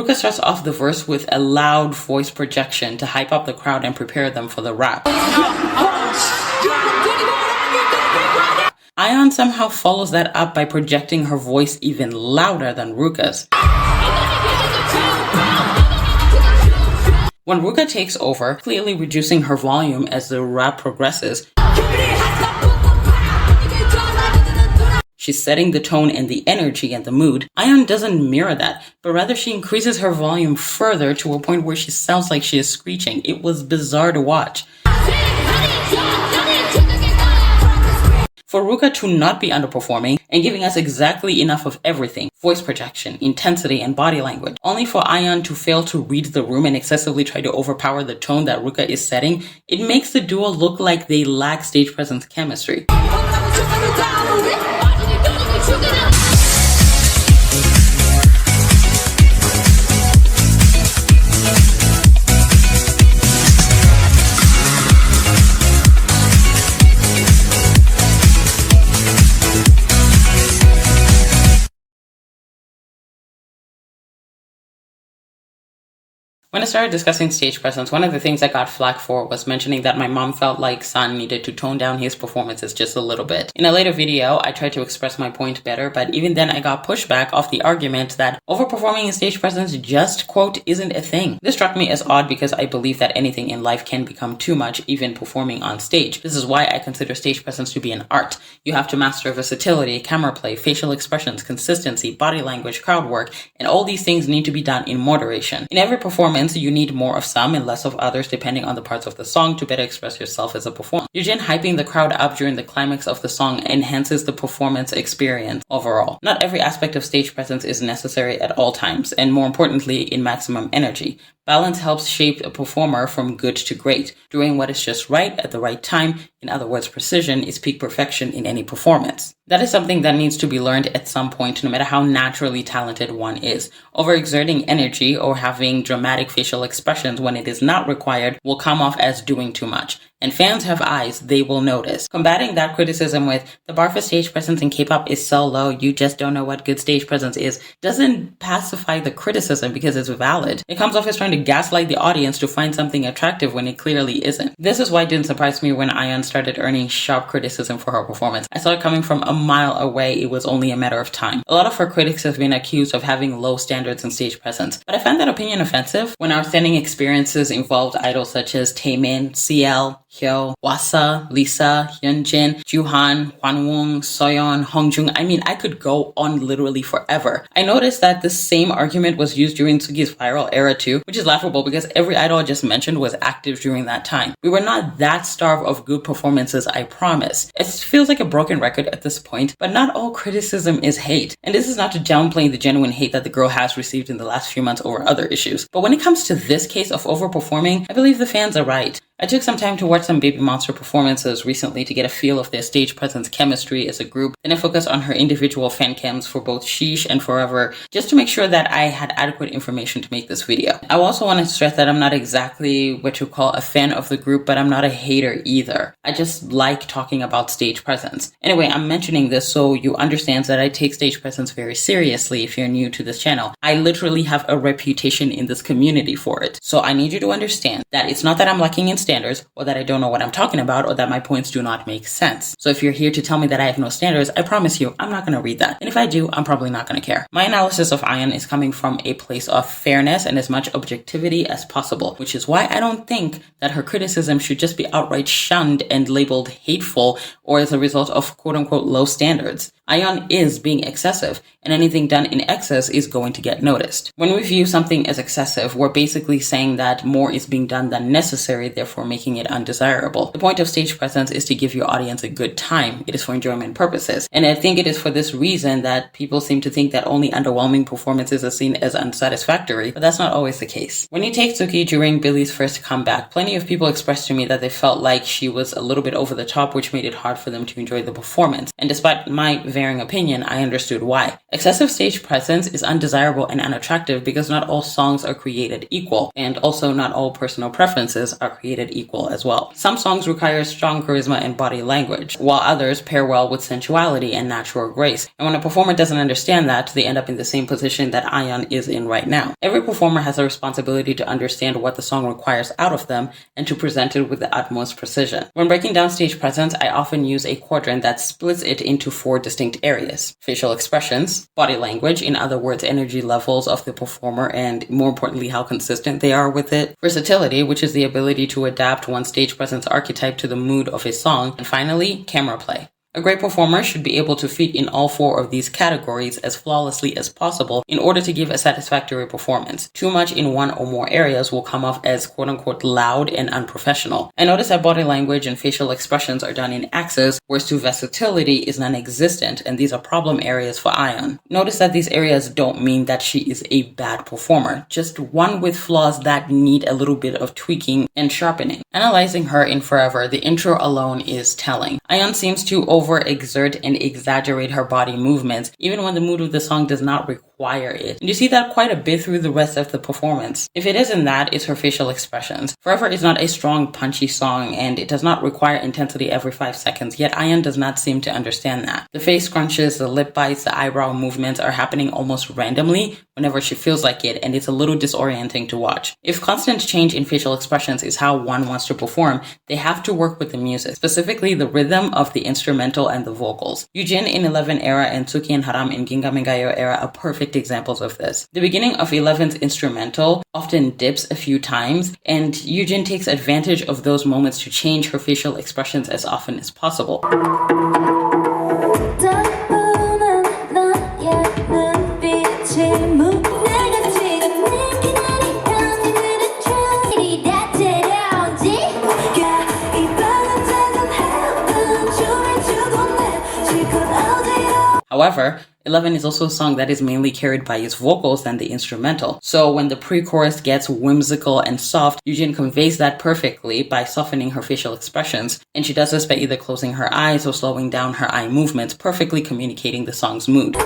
Ruka starts off the verse with a loud voice projection to hype up the crowd and prepare them for the rap. Ahyeon somehow follows that up by projecting her voice even louder than Ruka's. When Ruka takes over, clearly reducing her volume as the rap progresses, she's setting the tone and the energy and the mood. Ahyeon doesn't mirror that, but rather she increases her volume further to a point where she sounds like she is screeching. It was bizarre to watch. For Ruka to not be underperforming and giving us exactly enough of everything, voice projection, intensity, and body language, only for Ahyeon to fail to read the room and excessively try to overpower the tone that Ruka is setting, it makes the duo look like they lack stage presence chemistry. When I started discussing stage presence, one of the things I got flack for was mentioning that my mom felt like Sun needed to tone down his performances just a little bit. In a later video, I tried to express my point better, but even then I got pushback off the argument that overperforming in stage presence just, quote, isn't a thing. This struck me as odd because I believe that anything in life can become too much, even performing on stage. This is why I consider stage presence to be an art. You have to master versatility, camera play, facial expressions, consistency, body language, crowd work, and all these things need to be done in moderation. In every performance, you need more of some and less of others depending on the parts of the song to better express yourself as a performer. Yujin hyping the crowd up during the climax of the song enhances the performance experience overall. Not every aspect of stage presence is necessary at all times, and more importantly, in maximum energy. Balance helps shape a performer from good to great, doing what is just right at the right time. In other words, precision is peak perfection in any performance. That is something that needs to be learned at some point, no matter how naturally talented one is. Overexerting energy or having dramatic facial expressions when it is not required will come off as doing too much. And fans have eyes, they will notice. Combating that criticism with, the bar for stage presence in K-pop is so low, you just don't know what good stage presence is, doesn't pacify the criticism because it's valid. It comes off as trying to gaslight the audience to find something attractive when it clearly isn't. This is why it didn't surprise me when Ahyeon started earning sharp criticism for her performance. I saw it coming from a mile away. It was only a matter of time. A lot of her critics have been accused of having low standards in stage presence, but I find that opinion offensive. When outstanding experiences involved idols such as Taemin, CL, Hyo, Wasa, Lisa, Hyunjin, Juhan, Hwanwoong, Soyeon, Hongjung. I mean, I could go on literally forever. I noticed that the same argument was used during Tsuki's viral era too, which is laughable because every idol I just mentioned was active during that time. We were not that starved of good performances, I promise. It feels like a broken record at this point, but not all criticism is hate. And this is not to downplay the genuine hate that the girl has received in the last few months over other issues. But when it comes to this case of overperforming, I believe the fans are right. I took some time to watch some Baby Monster performances recently to get a feel of their stage presence chemistry as a group. Then I focused on her individual fan cams for both Sheesh and Forever, just to make sure that I had adequate information to make this video. I also want to stress that I'm not exactly what you call a fan of the group, but I'm not a hater either. I just like talking about stage presence. Anyway, I'm mentioning this so you understand that I take stage presence very seriously if you're new to this channel. I literally have a reputation in this community for it. So I need you to understand that it's not that I'm lacking in standards, or that I don't know what I'm talking about, or that my points do not make sense. So if you're here to tell me that I have no standards, I promise you, I'm not going to read that. And if I do, I'm probably not going to care. My analysis of Ahyeon is coming from a place of fairness and as much objectivity as possible, which is why I don't think that her criticism should just be outright shunned and labeled hateful or as a result of quote-unquote low standards. Ahyeon is being excessive, and anything done in excess is going to get noticed. When we view something as excessive, we're basically saying that more is being done than necessary, therefore making it undesirable. The point of stage presence is to give your audience a good time. It is for enjoyment purposes. And I think it is for this reason that people seem to think that only underwhelming performances are seen as unsatisfactory, but that's not always the case. When you take Tsuki during Billy's first comeback, plenty of people expressed to me that they felt like she was a little bit over the top, which made it hard for them to enjoy the performance. And despite my varying opinion, I understood why. Excessive stage presence is undesirable and unattractive because not all songs are created equal, and also not all personal preferences are created created equal as well. Some songs require strong charisma and body language, while others pair well with sensuality and natural grace. And when a performer doesn't understand that, they end up in the same position that Ahyeon is in right now. Every performer has a responsibility to understand what the song requires out of them and to present it with the utmost precision. When breaking down stage presence, I often use a quadrant that splits it into 4 distinct areas: facial expressions, body language, in other words, energy levels of the performer and more importantly how consistent they are with it, versatility, which is the ability to adapt one's stage presence archetype to the mood of a song, and finally, camera play. A great performer should be able to fit in all 4 of these categories as flawlessly as possible in order to give a satisfactory performance. Too much in one or more areas will come off as quote-unquote loud and unprofessional. I notice that body language and facial expressions are done in axes, whereas to versatility is non-existent, and these are problem areas for Ahyeon. Notice that these areas don't mean that she is a bad performer, just one with flaws that need a little bit of tweaking and sharpening. Analyzing her in Forever, the intro alone is telling. Ahyeon seems to overexert and exaggerate her body movements, even when the mood of the song does not require it. And you see that quite a bit through the rest of the performance. If it isn't that, it's her facial expressions. Forever is not a strong, punchy song, and it does not require intensity every 5 seconds, yet Ahyeon does not seem to understand that. The face scrunches, the lip bites, the eyebrow movements are happening almost randomly whenever she feels like it, and it's a little disorienting to watch. If constant change in facial expressions is how one wants to perform, they have to work with the music, specifically the rhythm of the instrumental and the vocals. Yujin in 11 era and Tsuki and Haram in Gingamingayo era are perfect examples of this. The beginning of 11's instrumental often dips a few times, and Yujin takes advantage of those moments to change her facial expressions as often as possible. However, 11 is also a song that is mainly carried by its vocals than the instrumental. So when the pre-chorus gets whimsical and soft, Yujin conveys that perfectly by softening her facial expressions, and she does this by either closing her eyes or slowing down her eye movements, perfectly communicating the song's mood.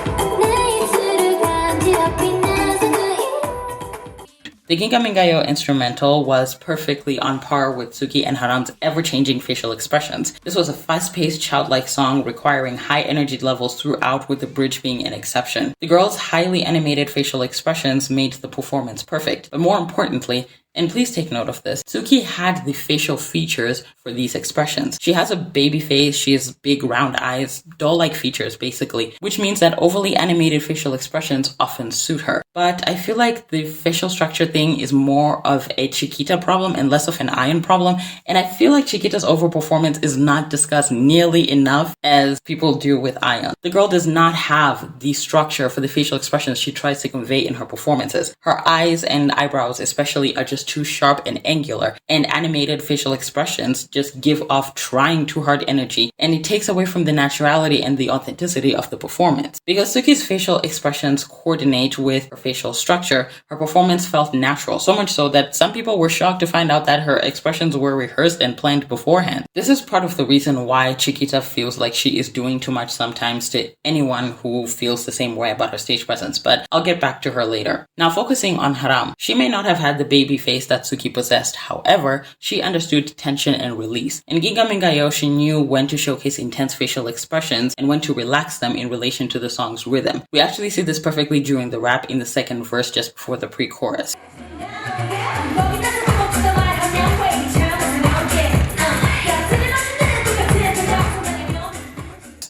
The Gingamingayo instrumental was perfectly on par with Tsuki and Haram's ever-changing facial expressions. This was a fast-paced, childlike song requiring high energy levels throughout, with the bridge being an exception. The girls' highly animated facial expressions made the performance perfect, but more importantly, and please take note of this, Tsuki had the facial features for these expressions. She has a baby face, she has big round eyes, doll-like features basically, which means that overly animated facial expressions often suit her. But I feel like the facial structure thing is more of a Chiquita problem and less of an Ahyeon problem, and I feel like Chiquita's overperformance is not discussed nearly enough as people do with Ahyeon. The girl does not have the structure for the facial expressions she tries to convey in her performances. Her eyes and eyebrows especially are just too sharp and angular, and animated facial expressions just give off trying too hard energy, and it takes away from the naturality and the authenticity of the performance. Because Tsuki's facial expressions coordinate with her facial structure, her performance felt natural, so much so that some people were shocked to find out that her expressions were rehearsed and planned beforehand. This is part of the reason why Chiquita feels like she is doing too much sometimes to anyone who feels the same way about her stage presence, but I'll get back to her later. Now focusing on Haram, she may not have had the baby face that Tsuki possessed. However, she understood tension and release. In Gingamingayo, she knew when to showcase intense facial expressions and when to relax them in relation to the song's rhythm. We actually see this perfectly during the rap in the second verse just before the pre-chorus.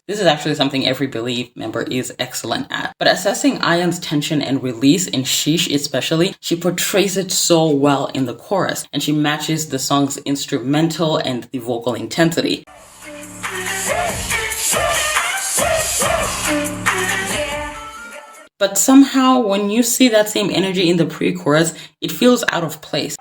This is actually something every Believe member is excellent at. But assessing Ahyeon's tension and release, in Sheesh especially, she portrays it so well in the chorus, and she matches the song's instrumental and the vocal intensity. But somehow, when you see that same energy in the pre-chorus, it feels out of place.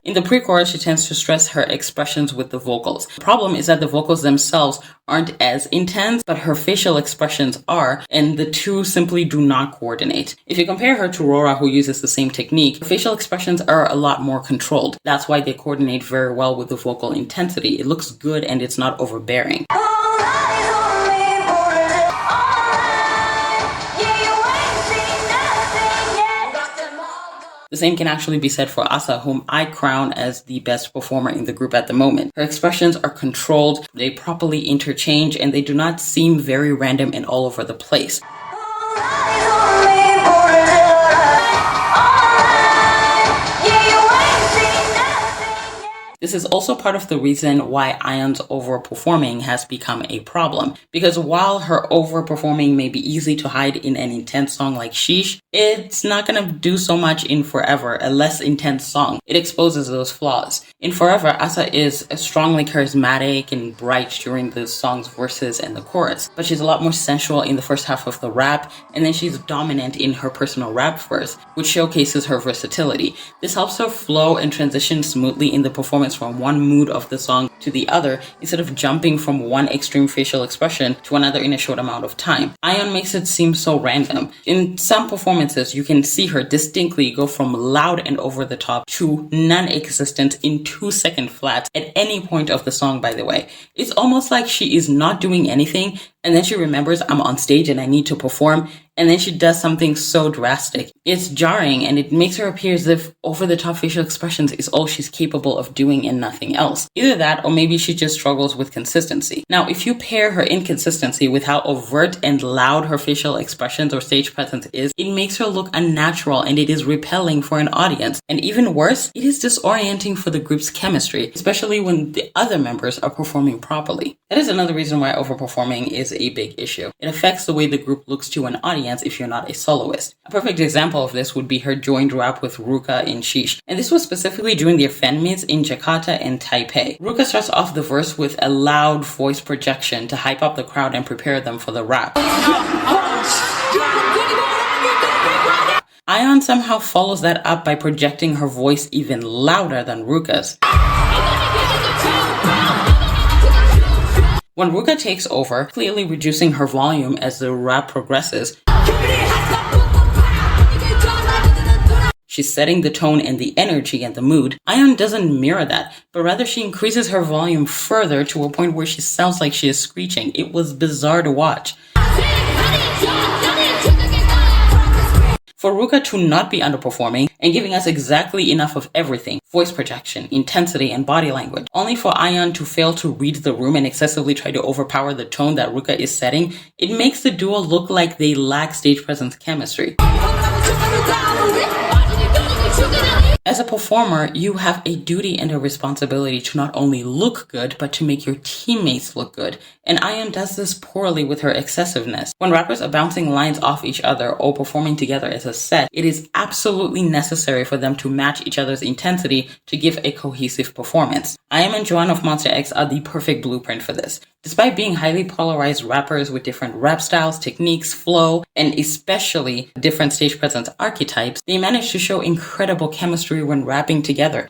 In the pre-chorus, she tends to stress her expressions with the vocals. The problem is that the vocals themselves aren't as intense, but her facial expressions are, and the two simply do not coordinate. If you compare her to Rora, who uses the same technique, her facial expressions are a lot more controlled. That's why they coordinate very well with the vocal intensity. It looks good and it's not overbearing. The The same can actually be said for Asa, whom I crown as the best performer in the group at the moment. Her expressions are controlled, they properly interchange, and they do not seem very random and all over the place. This is also part of the reason why Ahyeon's overperforming has become a problem. Because while her overperforming may be easy to hide in an intense song like Sheesh, it's not gonna do so much in Forever, a less intense song. It exposes those flaws. In Forever, Asa is strongly charismatic and bright during the song's verses and the chorus, but she's a lot more sensual in the first half of the rap, and then she's dominant in her personal rap verse, which showcases her versatility. This helps her flow and transition smoothly in the performance from one mood of the song to the other, instead of jumping from one extreme facial expression to another in a short amount of time. Ahyeon makes it seem so random. In some performances, you can see her distinctly go from loud and over the top to non-existent in 2-second flats at any point of the song, by the way. It's almost like she is not doing anything, and then she remembers, I'm on stage and I need to perform, and then she does something so drastic. It's jarring, and it makes her appear as if over-the-top facial expressions is all she's capable of doing and nothing else. Either that, or maybe she just struggles with consistency. Now, if you pair her inconsistency with how overt and loud her facial expressions or stage presence is, it makes her look unnatural, and it is repelling for an audience. And even worse, it is disorienting for the group's chemistry, especially when the other members are performing properly. That is another reason why overperforming is a big issue. It affects the way the group looks to an audience if you're not a soloist. A perfect example of this would be her joined rap with Ruka in Sheesh, and this was specifically during their fan meets in Jakarta and Taipei. Ruka starts off the verse with a loud voice projection to hype up the crowd and prepare them for the rap. Ahyeon somehow follows that up by projecting her voice even louder than Ruka's. When Ruka takes over, clearly reducing her volume as the rap progresses, she's setting the tone and the energy and the mood. Ahyeon doesn't mirror that, but rather she increases her volume further to a point where she sounds like she is screeching. It was bizarre to watch. For Ruka to not be underperforming and giving us exactly enough of everything, voice projection, intensity, and body language, only for Ahyeon to fail to read the room and excessively try to overpower the tone that Ruka is setting, it makes the duo look like they lack stage presence chemistry. As a performer, you have a duty and a responsibility to not only look good, but to make your teammates look good. And Ahyeon does this poorly with her excessiveness. When rappers are bouncing lines off each other or performing together as a set, it is absolutely necessary for them to match each other's intensity to give a cohesive performance. Ahyeon and Joan of Monster X are the perfect blueprint for this. Despite being highly polarized rappers with different rap styles, techniques, flow, and especially different stage presence archetypes, they managed to show incredible chemistry when rapping together.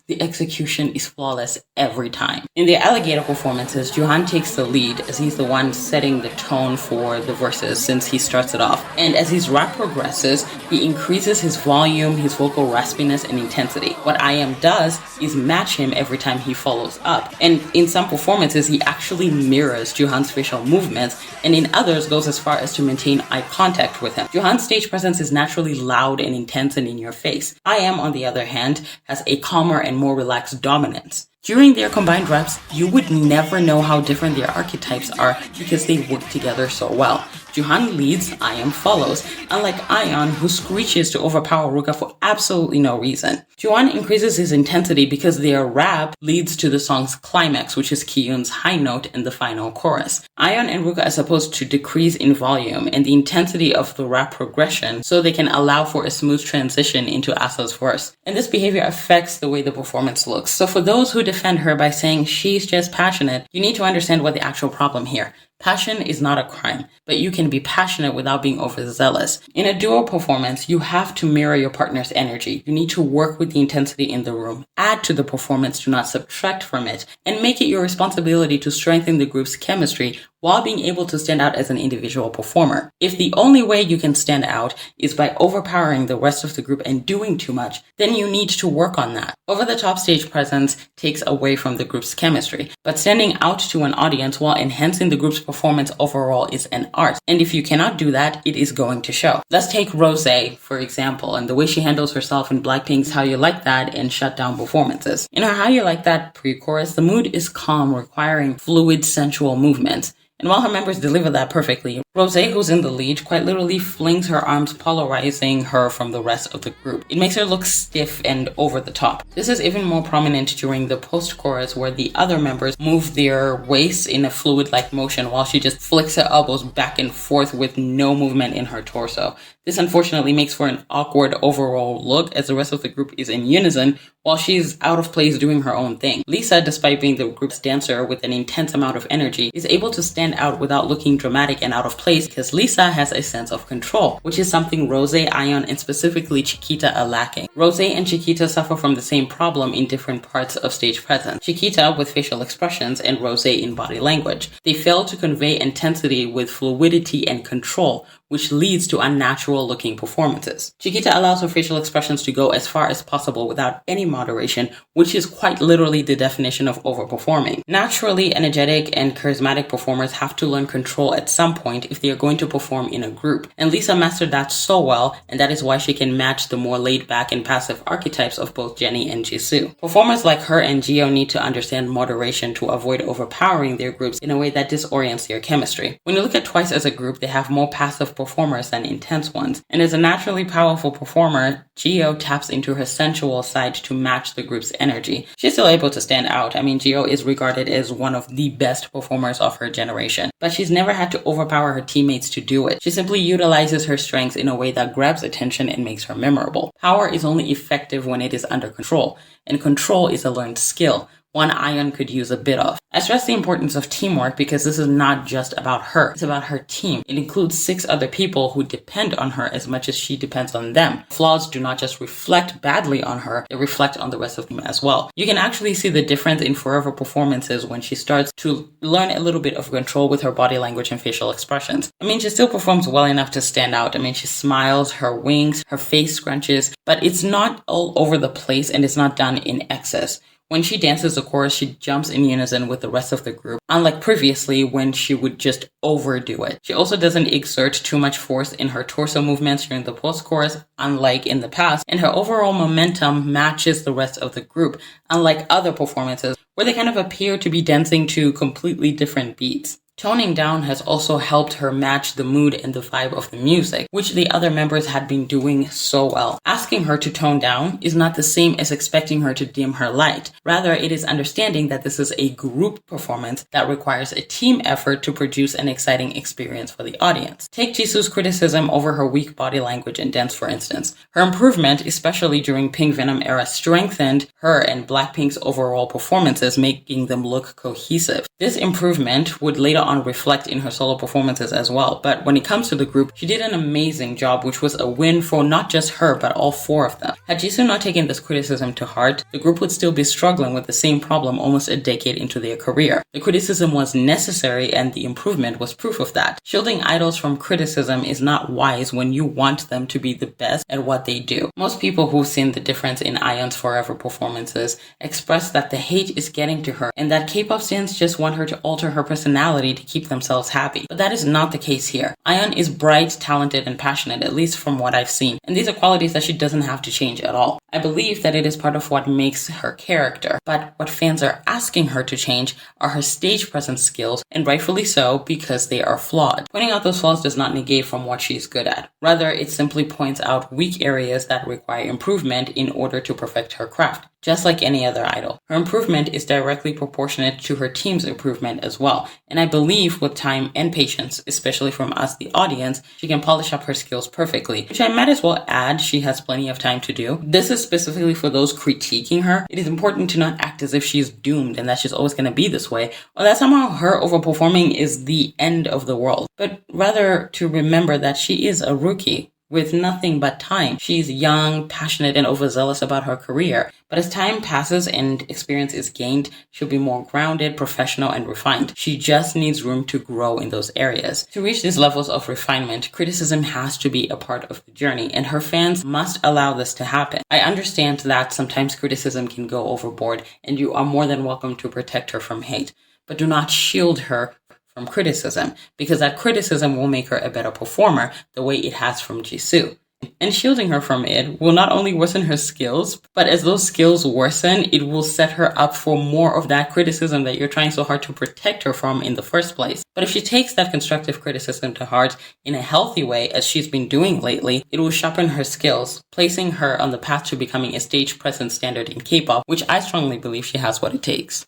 The execution is flawless every time. In the alligator performances, Johan takes the lead as he's the one setting the tone for the verses since he starts it off. And as his rap progresses, he increases his volume, his vocal raspiness, and intensity. What Ahyeon does is match him every time he follows up. And in some performances, he actually mirrors Johan's facial movements, and in others goes as far as to maintain eye contact with him. Johan's stage presence is naturally loud and intense and in your face. Ahyeon, on the other hand, has a calmer and more relaxed dominance. During their combined reps, you would never know how different their archetypes are because they work together so well. Johan leads, Ahyeon follows, unlike Ahyeon, who screeches to overpower Ruka for absolutely no reason. Johan increases his intensity because their rap leads to the song's climax, which is Ki-eun's high note in the final chorus. Ahyeon and Ruka are supposed to decrease in volume and the intensity of the rap progression so they can allow for a smooth transition into Asa's verse. And this behavior affects the way the performance looks. So for those who defend her by saying she's just passionate, you need to understand what the actual problem here. Passion is not a crime, but you can be passionate without being overzealous. In a duo performance, you have to mirror your partner's energy. You need to work with the intensity in the room, add to the performance, do not subtract from it, and make it your responsibility to strengthen the group's chemistry while being able to stand out as an individual performer. If the only way you can stand out is by overpowering the rest of the group and doing too much, then you need to work on that. Over-the-top stage presence takes away from the group's chemistry, but standing out to an audience while enhancing the group's performance overall is an art. And if you cannot do that, it is going to show. Let's take Rose, for example, and the way she handles herself in Blackpink's How You Like That and Shut Down performances. In her How You Like That pre-chorus, the mood is calm, requiring fluid, sensual movements. And while her members deliver that perfectly, Rose, who's in the lead, quite literally flings her arms, polarizing her from the rest of the group. It makes her look stiff and over the top. This is even more prominent during the post-chorus, where the other members move their waists in a fluid-like motion while she just flicks her elbows back and forth with no movement in her torso. This unfortunately makes for an awkward overall look, as the rest of the group is in unison while she's out of place doing her own thing. Lisa, despite being the group's dancer with an intense amount of energy, is able to stand out without looking dramatic and out of place because Lisa has a sense of control, which is something Rose, Ahyeon, and specifically Chiquita are lacking. Rose and Chiquita suffer from the same problem in different parts of stage presence. Chiquita with facial expressions and Rose in body language. They fail to convey intensity with fluidity and control, which leads to unnatural looking performances. Chiquita allows her facial expressions to go as far as possible without any moderation, which is quite literally the definition of overperforming. Naturally energetic and charismatic performers have to learn control at some point if they are going to perform in a group. And Lisa mastered that so well, and that is why she can match the more laid back and passive archetypes of both Jennie and Jisoo. Performers like her and Jihyo need to understand moderation to avoid overpowering their groups in a way that disorients their chemistry. When you look at Twice as a group, they have more passive performers than intense ones. And as a naturally powerful performer, Jihyo taps into her sensual side to match the group's energy. She's still able to stand out. I mean, Jihyo is regarded as one of the best performers of her generation, but she's never had to overpower her teammates to do it. She simply utilizes her strengths in a way that grabs attention and makes her memorable. Power is only effective when it is under control, and control is a learned skill, one Ahyeon could use a bit of. I stress the importance of teamwork because this is not just about her, it's about her team. It includes 6 other people who depend on her as much as she depends on them. Flaws do not just reflect badly on her, they reflect on the rest of them as well. You can actually see the difference in Forever performances when she starts to learn a little bit of control with her body language and facial expressions. I mean, she still performs well enough to stand out. I mean, she smiles, her winks, her face scrunches, but it's not all over the place and it's not done in excess. When she dances the chorus, she jumps in unison with the rest of the group, unlike previously when she would just overdo it. She also doesn't exert too much force in her torso movements during the post-chorus, unlike in the past, and her overall momentum matches the rest of the group, unlike other performances where they kind of appear to be dancing to completely different beats. Toning down has also helped her match the mood and the vibe of the music, which the other members had been doing so well. Asking her to tone down is not the same as expecting her to dim her light. Rather, it is understanding that this is a group performance that requires a team effort to produce an exciting experience for the audience. Take Jisoo's criticism over her weak body language and dance, for instance. Her improvement, especially during Pink Venom era, strengthened her and Blackpink's overall performances, making them look cohesive. This improvement would later on reflect in her solo performances as well, but when it comes to the group, she did an amazing job, which was a win for not just her, but all 4 of them. Had Jisoo not taken this criticism to heart, the group would still be struggling with the same problem almost a decade into their career. The criticism was necessary and the improvement was proof of that. Shielding idols from criticism is not wise when you want them to be the best at what they do. Most people who've seen the difference in Ahyeon's Forever performances express that the hate is getting to her and that K-pop fans just want her to alter her personality to keep themselves happy. But that is not the case here. Ahyeon is bright, talented, and passionate, at least from what I've seen. And these are qualities that she doesn't have to change at all. I believe that it is part of what makes her character. But what fans are asking her to change are her stage presence skills, and rightfully so, because they are flawed. Pointing out those flaws does not negate from what she's good at. Rather, it simply points out weak areas that require improvement in order to perfect her craft. Just like any other idol, her improvement is directly proportionate to her team's improvement as well. And I believe with time and patience, especially from us, the audience, she can polish up her skills perfectly, which I might as well add she has plenty of time to do. This is specifically for those critiquing her. It is important to not act as if she's doomed and that she's always going to be this way, or that somehow her overperforming is the end of the world, but rather to remember that she is a rookie. with nothing but time. She's young, passionate, and overzealous about her career. But as time passes and experience is gained, she'll be more grounded, professional, and refined. She just needs room to grow in those areas. To reach these levels of refinement, criticism has to be a part of the journey, and her fans must allow this to happen. I understand that sometimes criticism can go overboard, and you are more than welcome to protect her from hate. But do not shield her from criticism, because that criticism will make her a better performer the way it has from Jisoo. And shielding her from it will not only worsen her skills, but as those skills worsen, it will set her up for more of that criticism that you're trying so hard to protect her from in the first place. But if she takes that constructive criticism to heart in a healthy way, as she's been doing lately, it will sharpen her skills, placing her on the path to becoming a stage presence standard in K-pop, which I strongly believe she has what it takes.